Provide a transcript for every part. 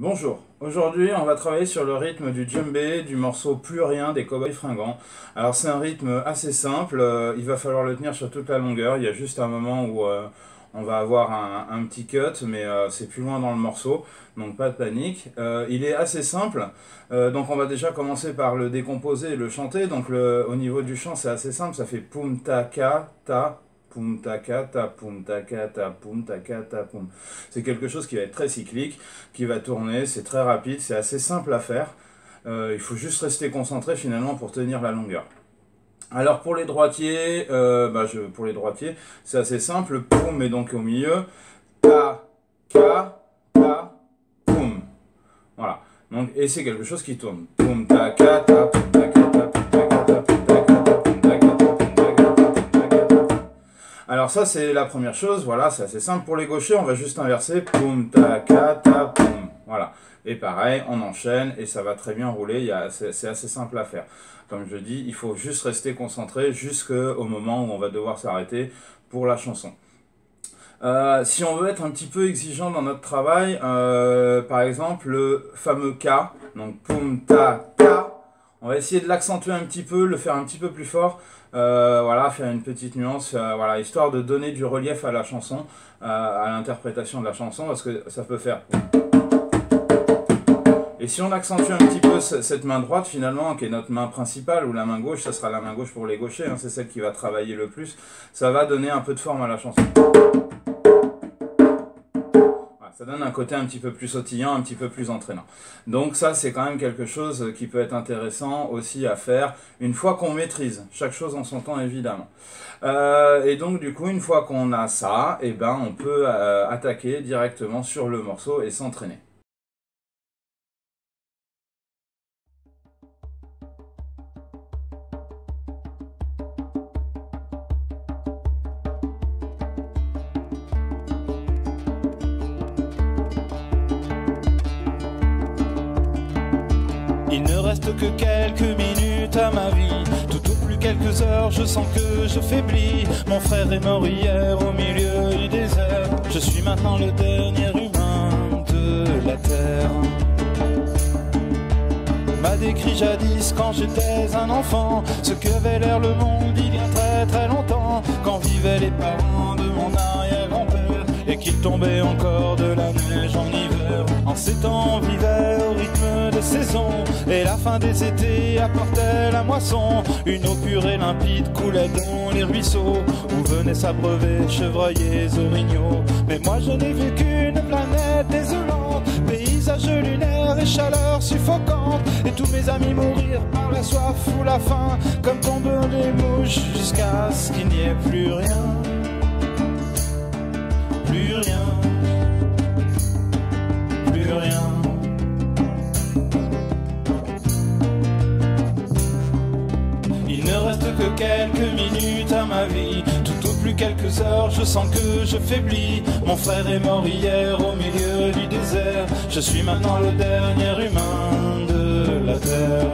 Bonjour, aujourd'hui on va travailler sur le rythme du djembé du morceau Plus Rien des Cowboys Fringants. Alors c'est un rythme assez simple, il va falloir le tenir sur toute la longueur, il y a juste un moment où on va avoir un petit cut, mais c'est plus loin dans le morceau, donc pas de panique. Il est assez simple, donc on va déjà commencer par le décomposer et le chanter. Donc au niveau du chant c'est assez simple, ça fait poum ta ka ta. Poum taka ta poum taka ta poum taka ta poum. C'est quelque chose qui va être très cyclique, qui va tourner, c'est très rapide, c'est assez simple à faire. Il faut juste rester concentré finalement pour tenir la longueur. Alors pour les droitiers, pour les droitiers, c'est assez simple. Poum est donc au milieu. Ta, ka, ta, poum. Voilà. Donc, et c'est quelque chose qui tourne. Poum ta ka ta poum ta ka ta poum ta ka ta poum ta ka ta poum ta ka ta poum ta ka ta. Alors ça c'est la première chose, voilà, c'est assez simple. Pour les gauchers, on va juste inverser, poum, ta, ka, ta, poum, voilà. Et pareil, on enchaîne et ça va très bien rouler, c'est assez simple à faire. Comme je dis, il faut juste rester concentré jusqu'au moment où on va devoir s'arrêter pour la chanson. Si on veut être un petit peu exigeant dans notre travail, par exemple le fameux ka, donc poum, ta, ka, on va essayer de l'accentuer un petit peu, le faire un petit peu plus fort, voilà, faire une petite nuance, voilà, histoire de donner du relief à la chanson, à l'interprétation de la chanson, parce que ça peut faire. Et si on accentue un petit peu cette main droite finalement, qui est notre main principale, ou la main gauche, ça sera la main gauche pour les gauchers, hein, c'est celle qui va travailler le plus, ça va donner un peu de forme à la chanson. Ça donne un côté un petit peu plus sautillant, un petit peu plus entraînant. Donc ça, c'est quand même quelque chose qui peut être intéressant aussi à faire une fois qu'on maîtrise chaque chose en son temps, évidemment. Et donc du coup, une fois qu'on a ça, eh ben, on peut attaquer directement sur le morceau et s'entraîner. Il ne reste que quelques minutes à ma vie. Tout au plus quelques heures, je sens que je faiblis. Mon frère est mort hier au milieu du désert. Je suis maintenant le dernier humain de la terre. M'a décrit jadis quand j'étais un enfant ce qu'avait l'air le monde il y a très très longtemps, quand vivaient les parents de mon arrière-grand-père et qu'il tombait encore de la neige en hiver. En ces temps on vivait au rythme des saisons et la fin des étés apportait la moisson. Une eau pure et limpide coulait dans les ruisseaux où venaient s'abreuver chevreuils orignaux. Mais moi je n'ai vu qu'une planète désolante, paysage lunaire et chaleur suffocante, et tous mes amis mourir par la soif ou la faim, comme tombent les mouches jusqu'à ce qu'il n'y ait plus rien. Plus rien. Plus rien. Il ne reste que quelques minutes à ma vie. Tout au plus quelques heures, je sens que je faiblis. Mon frère est mort hier au milieu du désert. Je suis maintenant le dernier humain de la terre.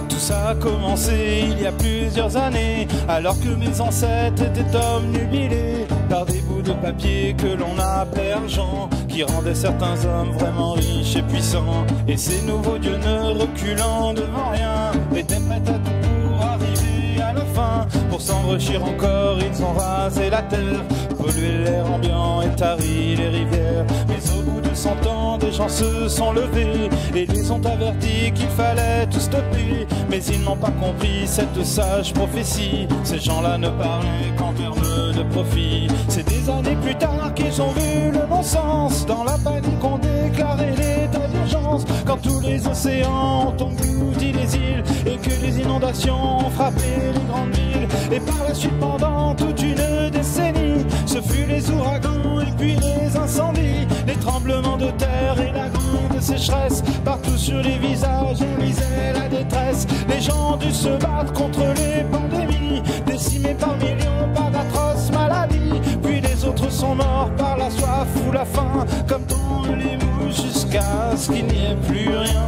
Tout ça a commencé il y a plusieurs années, alors que mes ancêtres étaient obnubilés par des bouts de papier que l'on appelait argent, qui rendaient certains hommes vraiment riches et puissants. Et ces nouveaux dieux, ne reculant devant rien, étaient prêts à tout pour arriver à la fin. Pour s'enrichir encore, ils ont rasé la terre, pollué l'air ambiant et tari les rivières. Mais au bout de 100 ans, des gens se sont levés et les ont avertis qu'il fallait tout stopper. Mais ils n'ont pas compris cette sage prophétie. Ces gens-là ne parlaient qu'en termes de profit. C'est des années plus tard qu'ils ont vu le bon sens. Dans la panique on déclarait l'état d'urgence, quand tous les océans ont englouti les îles et que les inondations ont frappé les grandes villes. Et par la suite, pendant toute une décennie, ce fut les ouragans et puis les incendies, les tremblements de terre et la grande sécheresse. Partout sur les visages on lisait la détresse. Les gens ont dû se battre contre les pandémies, décimés par millions par d'atroces maladies. Puis les autres sont morts par la soif ou la faim, comme dans les mouches, jusqu'à ce qu'il n'y ait plus rien.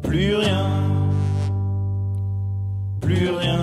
Plus rien. Plus rien.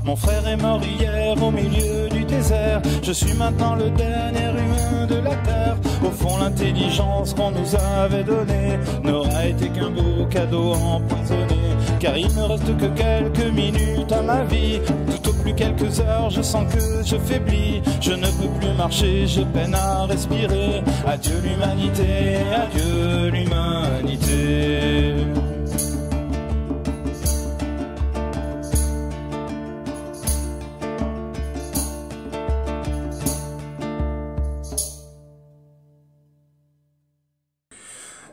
Mon frère est mort hier au milieu du désert. Je suis maintenant le dernier humain de la terre. Au fond, l'intelligence qu'on nous avait donnée n'aura été qu'un beau cadeau empoisonné. Car il me reste que quelques minutes à ma vie. Tout au plus quelques heures, je sens que je faiblis. Je ne peux plus marcher, j'ai peine à respirer. Adieu l'humanité, adieu l'humanité.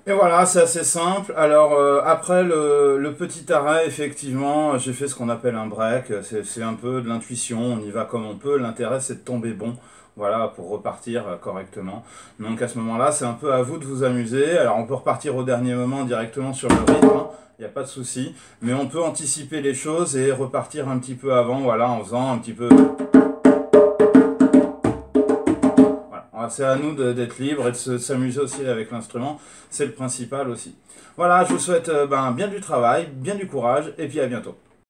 Et voilà, c'est assez simple. Alors, après le petit arrêt, effectivement, j'ai fait ce qu'on appelle un break. C'est un peu de l'intuition, on y va comme on peut. L'intérêt, c'est de tomber bon, voilà, pour repartir correctement. Donc, à ce moment-là, c'est un peu à vous de vous amuser. Alors, on peut repartir au dernier moment directement sur le rythme, hein, il n'y a pas de souci. Mais on peut anticiper les choses et repartir un petit peu avant, voilà, en faisant un petit peu... C'est à nous d'être libre et de s'amuser aussi avec l'instrument, c'est le principal aussi. Voilà, je vous souhaite bien du travail, bien du courage, et puis à bientôt.